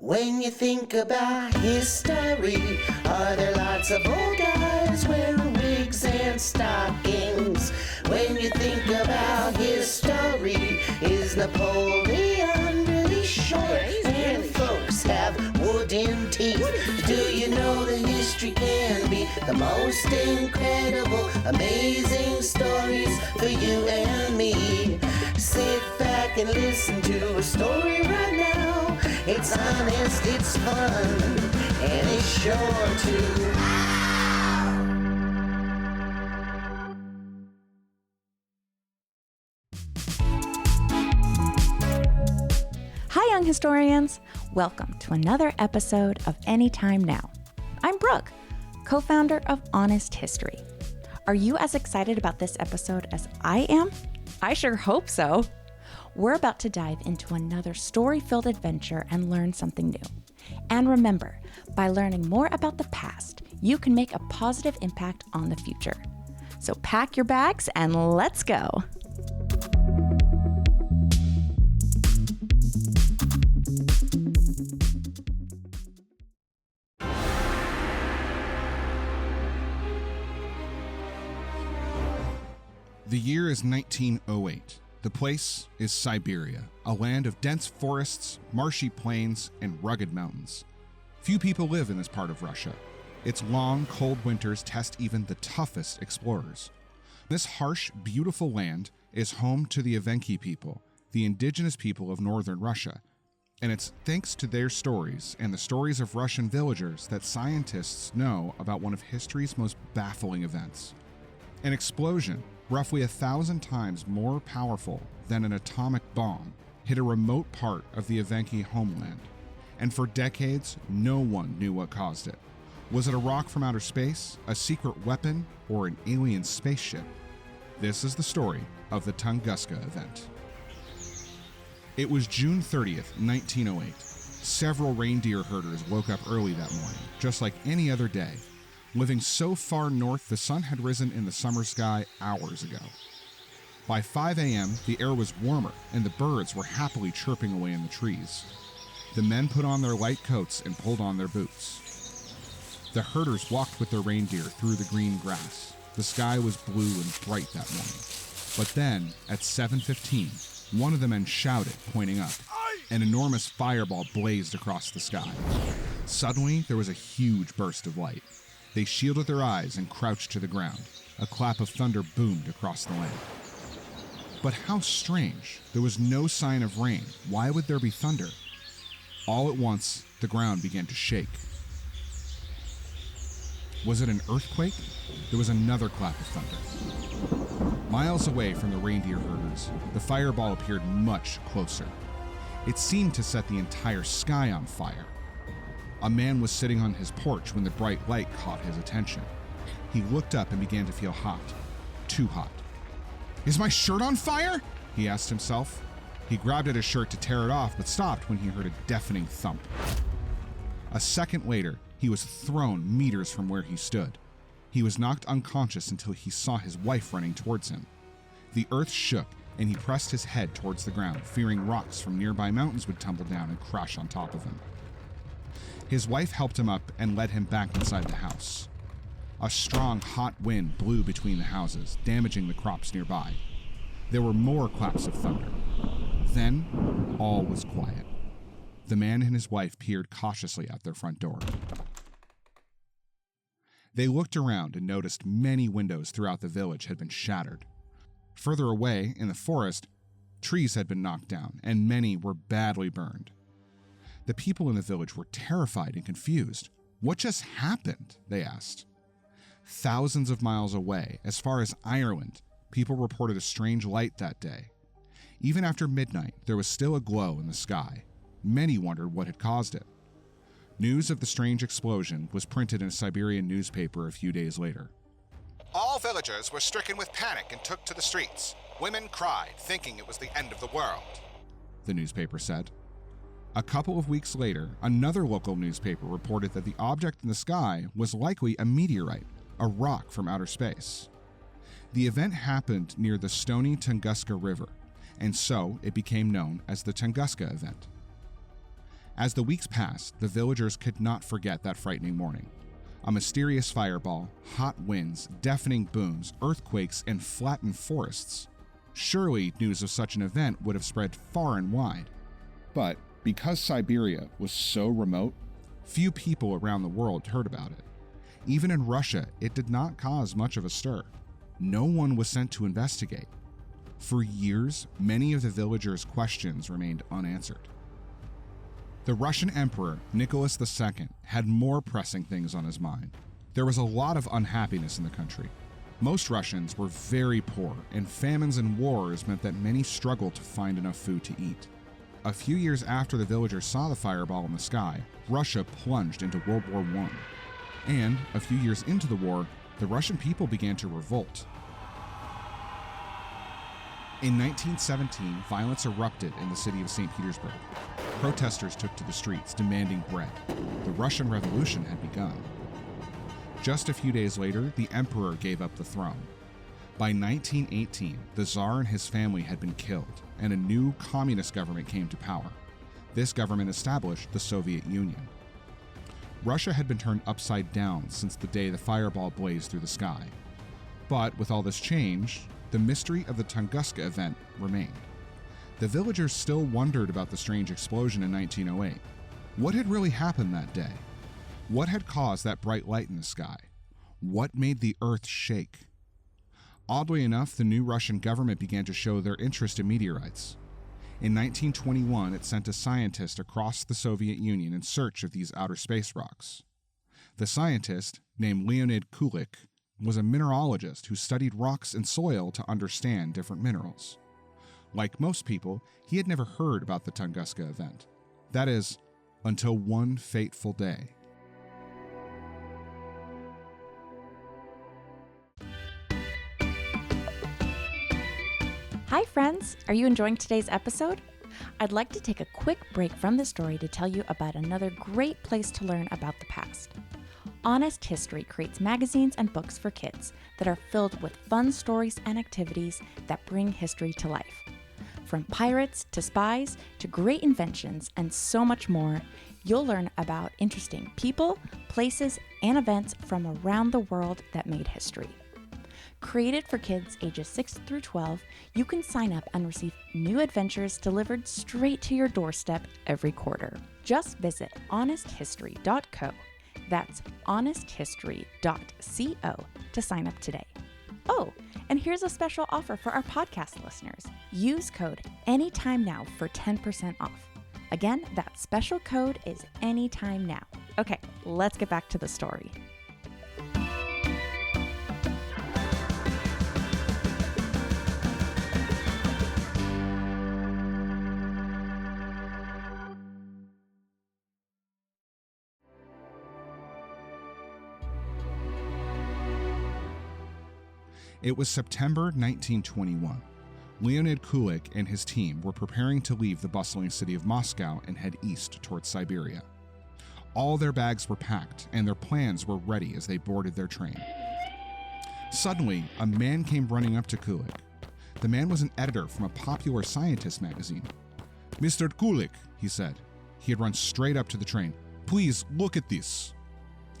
When you think about history, are there lots of old guys wearing wigs and stockings? When you think about history, is Napoleon really short? And folks have wooden teeth. Do you know that history can be the most incredible, amazing stories for you and me? Sit back and listen to a story right now. It's honest, it's fun, and it's sure to. Hi, young historians. Welcome to another episode of Anytime Now. I'm Brooke, co-founder of Honest History. Are you as excited about this episode as I am? I sure hope so. We're about to dive into another story-filled adventure and learn something new. And remember, by learning more about the past, you can make a positive impact on the future. So pack your bags and let's go. The year is 1908. The place is Siberia, a land of dense forests, marshy plains, and rugged mountains. Few people live in this part of Russia. Its long, cold winters test even the toughest explorers. This harsh, beautiful land is home to the Evenki people, the indigenous people of northern Russia. And it's thanks to their stories and the stories of Russian villagers that scientists know about one of history's most baffling events. An explosion, roughly 1,000 times more powerful than an atomic bomb, hit a remote part of the Evenki homeland. And for decades, no one knew what caused it. Was it a rock from outer space, a secret weapon, or an alien spaceship? This is the story of the Tunguska Event. It was June 30th, 1908. Several reindeer herders woke up early that morning, just like any other day. Living so far north, the sun had risen in the summer sky hours ago. By 5 a.m., the air was warmer, and the birds were happily chirping away in the trees. The men put on their light coats and pulled on their boots. The herders walked with their reindeer through the green grass. The sky was blue and bright that morning. But then, at 7:15, one of the men shouted, pointing up. An enormous fireball blazed across the sky. Suddenly, there was a huge burst of light. They shielded their eyes and crouched to the ground. A clap of thunder boomed across the land. But how strange. There was no sign of rain. Why would there be thunder? All at once, the ground began to shake. Was it an earthquake? There was another clap of thunder. Miles away from the reindeer herders, the fireball appeared much closer. It seemed to set the entire sky on fire. A man was sitting on his porch when the bright light caught his attention. He looked up and began to feel hot. Too hot. "Is my shirt on fire?" he asked himself. He grabbed at his shirt to tear it off, but stopped when he heard a deafening thump. A second later, he was thrown meters from where he stood. He was knocked unconscious until he saw his wife running towards him. The earth shook, and he pressed his head towards the ground, fearing rocks from nearby mountains would tumble down and crash on top of him. His wife helped him up and led him back inside the house. A strong, hot wind blew between the houses, damaging the crops nearby. There were more claps of thunder. Then, all was quiet. The man and his wife peered cautiously out their front door. They looked around and noticed many windows throughout the village had been shattered. Further away, in the forest, trees had been knocked down, and many were badly burned. The people in the village were terrified and confused. What just happened? They asked. Thousands of miles away, as far as Ireland, people reported a strange light that day. Even after midnight, there was still a glow in the sky. Many wondered what had caused it. News of the strange explosion was printed in a Siberian newspaper a few days later. All villagers were stricken with panic and took to the streets. Women cried, thinking it was the end of the world, the newspaper said. A couple of weeks later, another local newspaper reported that the object in the sky was likely a meteorite, a rock from outer space. The event happened near the stony Tunguska River, and so it became known as the Tunguska Event. As the weeks passed, the villagers could not forget that frightening morning. A mysterious fireball, hot winds, deafening booms, earthquakes, and flattened forests. Surely news of such an event would have spread far and wide. But because Siberia was so remote, few people around the world heard about it. Even in Russia, it did not cause much of a stir. No one was sent to investigate. For years, many of the villagers' questions remained unanswered. The Russian Emperor, Nicholas II, had more pressing things on his mind. There was a lot of unhappiness in the country. Most Russians were very poor, and famines and wars meant that many struggled to find enough food to eat. A few years after the villagers saw the fireball in the sky, Russia plunged into World War I. And a few years into the war, the Russian people began to revolt. In 1917, violence erupted in the city of St. Petersburg. Protesters took to the streets, demanding bread. The Russian Revolution had begun. Just a few days later, the emperor gave up the throne. By 1918, the Tsar and his family had been killed, and a new communist government came to power. This government established the Soviet Union. Russia had been turned upside down since the day the fireball blazed through the sky. But with all this change, the mystery of the Tunguska Event remained. The villagers still wondered about the strange explosion in 1908. What had really happened that day? What had caused that bright light in the sky? What made the earth shake? Oddly enough, the new Russian government began to show their interest in meteorites. In 1921, it sent a scientist across the Soviet Union in search of these outer space rocks. The scientist, named Leonid Kulik, was a mineralogist who studied rocks and soil to understand different minerals. Like most people, he had never heard about the Tunguska Event. That is, until one fateful day. Hi friends, are you enjoying today's episode? I'd like to take a quick break from the story to tell you about another great place to learn about the past. Honest History creates magazines and books for kids that are filled with fun stories and activities that bring history to life. From pirates to spies to great inventions and so much more, you'll learn about interesting people, places, and events from around the world that made history. Created for kids ages 6 through 12, you can sign up and receive new adventures delivered straight to your doorstep every quarter. Just visit honesthistory.co. That's honesthistory.co to sign up today. Oh, and here's a special offer for our podcast listeners. Use code ANYTIMENOW for 10% off. Again, that special code is ANYTIMENOW. Okay, let's get back to the story. It was September 1921. Leonid Kulik and his team were preparing to leave the bustling city of Moscow and head east towards Siberia. All their bags were packed and their plans were ready as they boarded their train. Suddenly, a man came running up to Kulik. The man was an editor from a popular scientist magazine. "Mr. Kulik," he said. He had run straight up to the train. "Please look at this."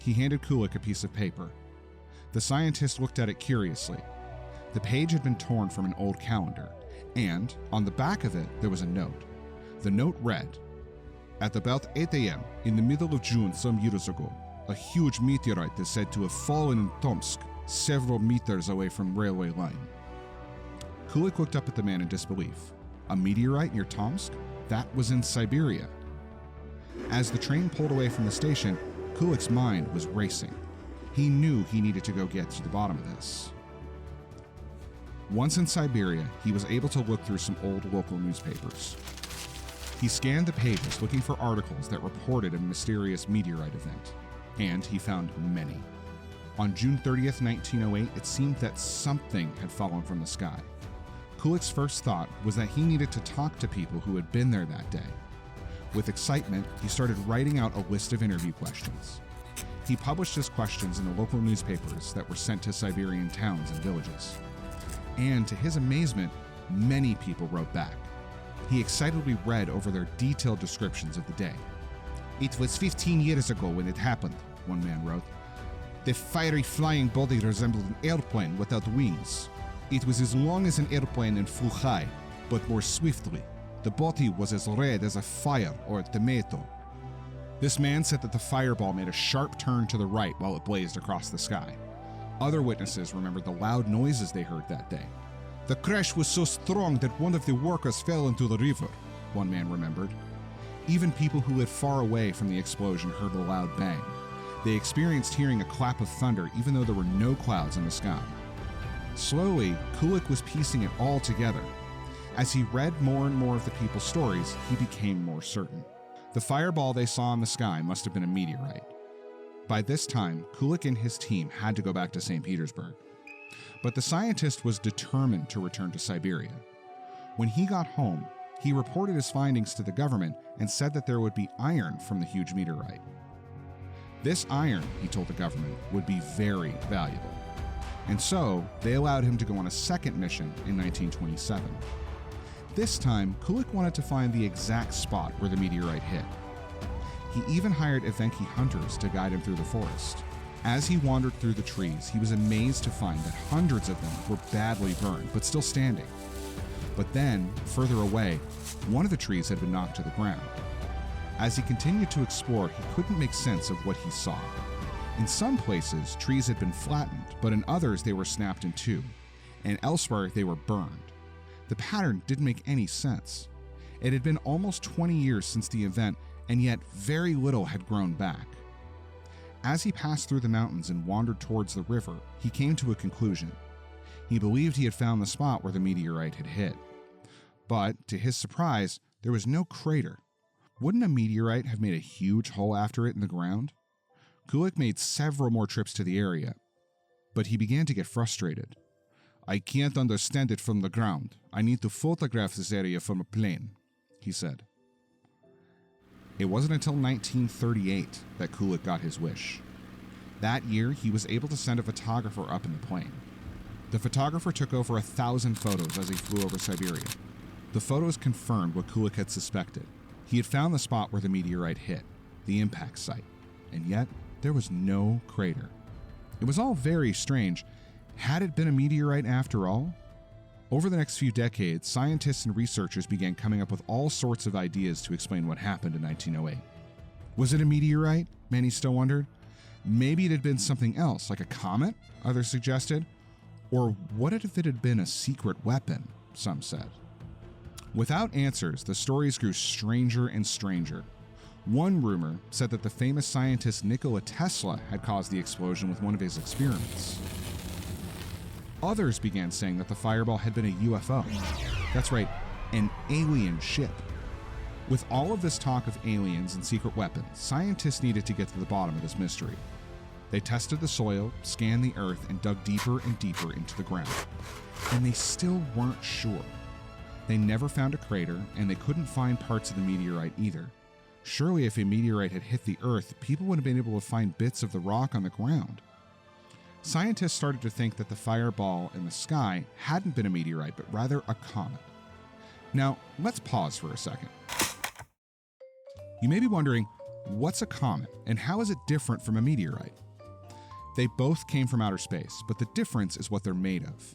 He handed Kulik a piece of paper. The scientist looked at it curiously. The page had been torn from an old calendar, and on the back of it there was a note. The note read, "At about 8 a.m., in the middle of June some years ago, a huge meteorite is said to have fallen in Tomsk, several meters away from railway line." Kulik looked up at the man in disbelief. A meteorite near Tomsk? That was in Siberia. As the train pulled away from the station, Kulik's mind was racing. He knew he needed to go get to the bottom of this. Once in Siberia, he was able to look through some old local newspapers. He scanned the pages looking for articles that reported a mysterious meteorite event, and he found many. On June 30th, 1908, it seemed that something had fallen from the sky. Kulik's first thought was that he needed to talk to people who had been there that day. With excitement, he started writing out a list of interview questions. He published his questions in the local newspapers that were sent to Siberian towns and villages. And to his amazement, many people wrote back. He excitedly read over their detailed descriptions of the day. It was 15 years ago when it happened, one man wrote. The fiery flying body resembled an airplane without wings. It was as long as an airplane and flew high, but more swiftly. The body was as red as a fire or a tomato. This man said that the fireball made a sharp turn to the right while it blazed across the sky. Other witnesses remembered the loud noises they heard that day. The crash was so strong that one of the workers fell into the river, one man remembered. Even people who lived far away from the explosion heard a loud bang. They experienced hearing a clap of thunder even though there were no clouds in the sky. Slowly, Kulik was piecing it all together. As he read more and more of the people's stories, he became more certain. The fireball they saw in the sky must have been a meteorite. By this time, Kulik and his team had to go back to St. Petersburg. But the scientist was determined to return to Siberia. When he got home, he reported his findings to the government and said that there would be iron from the huge meteorite. This iron, he told the government, would be very valuable. And so, they allowed him to go on a second mission in 1927. This time, Kulik wanted to find the exact spot where the meteorite hit. He even hired Evenki hunters to guide him through the forest. As he wandered through the trees, he was amazed to find that hundreds of them were badly burned, but still standing. But then, further away, one of the trees had been knocked to the ground. As he continued to explore, he couldn't make sense of what he saw. In some places, trees had been flattened, but in others they were snapped in two, and elsewhere they were burned. The pattern didn't make any sense. It had been almost 20 years since the event, and yet very little had grown back. As he passed through the mountains and wandered towards the river, he came to a conclusion. He believed he had found the spot where the meteorite had hit. But, to his surprise, there was no crater. Wouldn't a meteorite have made a huge hole after it in the ground? Kulik made several more trips to the area, but he began to get frustrated. I can't understand it from the ground. I need to photograph this area from a plane, he said. It wasn't until 1938 that Kulik got his wish. That year, he was able to send a photographer up in the plane. The photographer took over 1,000 photos as he flew over Siberia. The photos confirmed what Kulik had suspected. He had found the spot where the meteorite hit, the impact site, and yet there was no crater. It was all very strange. Had it been a meteorite after all? Over the next few decades, scientists and researchers began coming up with all sorts of ideas to explain what happened in 1908. Was it a meteorite? Many still wondered. Maybe it had been something else, like a comet, others suggested. Or what if it had been a secret weapon, some said. Without answers, the stories grew stranger and stranger. One rumor said that the famous scientist Nikola Tesla had caused the explosion with one of his experiments. Others began saying that the fireball had been a UFO. That's right, an alien ship. With all of this talk of aliens and secret weapons, scientists needed to get to the bottom of this mystery. They tested the soil, scanned the earth, and dug deeper and deeper into the ground. And they still weren't sure. They never found a crater, and they couldn't find parts of the meteorite either. Surely if a meteorite had hit the earth, people would have been able to find bits of the rock on the ground. Scientists started to think that the fireball in the sky hadn't been a meteorite, but rather a comet. Now, let's pause for a second. You may be wondering, what's a comet, and how is it different from a meteorite? They both came from outer space, but the difference is what they're made of.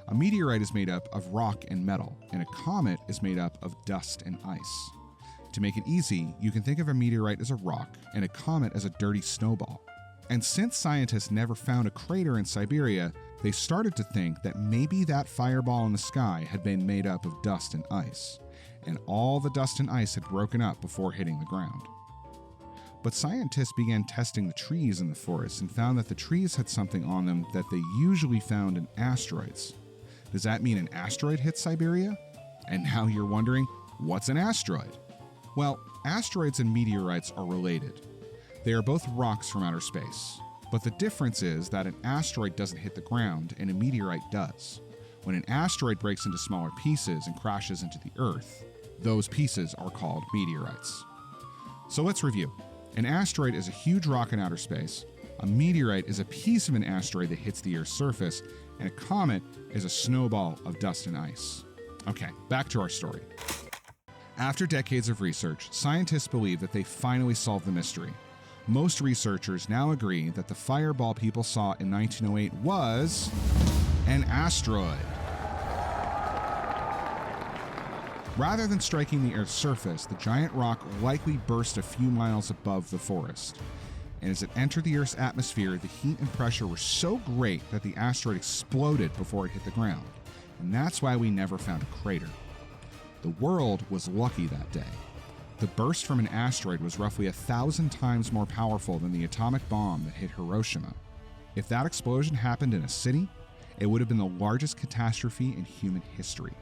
A meteorite is made up of rock and metal, and a comet is made up of dust and ice. To make it easy, you can think of a meteorite as a rock and a comet as a dirty snowball. And since scientists never found a crater in Siberia, they started to think that maybe that fireball in the sky had been made up of dust and ice, and all the dust and ice had broken up before hitting the ground. But scientists began testing the trees in the forest and found that the trees had something on them that they usually found in asteroids. Does that mean an asteroid hit Siberia? And now you're wondering, what's an asteroid? Well, asteroids and meteorites are related. They are both rocks from outer space, but the difference is that an asteroid doesn't hit the ground and a meteorite does. When an asteroid breaks into smaller pieces and crashes into the Earth, those pieces are called meteorites. So let's review. An asteroid is a huge rock in outer space, a meteorite is a piece of an asteroid that hits the Earth's surface, and a comet is a snowball of dust and ice. Okay, back to our story. After decades of research, scientists believe that they finally solved the mystery. Most researchers now agree that the fireball people saw in 1908 was an asteroid. Rather than striking the Earth's surface, the giant rock likely burst a few miles above the forest. And as it entered the Earth's atmosphere, the heat and pressure were so great that the asteroid exploded before it hit the ground. And that's why we never found a crater. The world was lucky that day. The burst from an asteroid was roughly 1,000 times more powerful than the atomic bomb that hit Hiroshima. If that explosion happened in a city, it would have been the largest catastrophe in human history.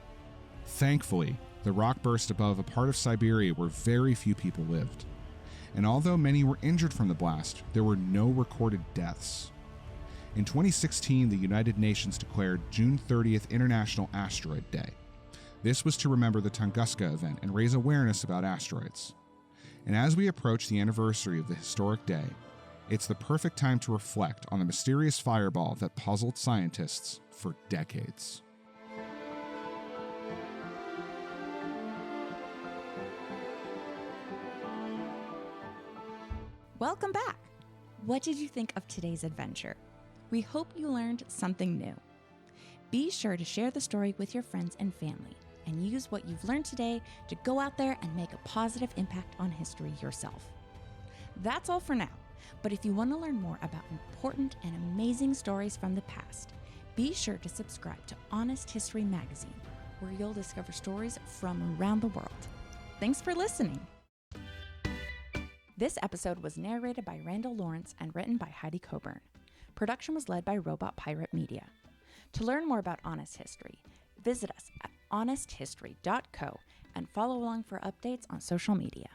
Thankfully, the rock burst above a part of Siberia where very few people lived. And although many were injured from the blast, there were no recorded deaths. In 2016, the United Nations declared June 30th International Asteroid Day. This was to remember the Tunguska Event and raise awareness about asteroids. And as we approach the anniversary of the historic day, it's the perfect time to reflect on the mysterious fireball that puzzled scientists for decades. Welcome back! What did you think of today's adventure? We hope you learned something new. Be sure to share the story with your friends and family, and use what you've learned today to go out there and make a positive impact on history yourself. That's all for now, but if you want to learn more about important and amazing stories from the past, be sure to subscribe to Honest History Magazine, where you'll discover stories from around the world. Thanks for listening! This episode was narrated by Randall Lawrence and written by Heidi Coburn. Production was led by Robot Pirate Media. To learn more about Honest History, visit us at honesthistory.co and follow along for updates on social media.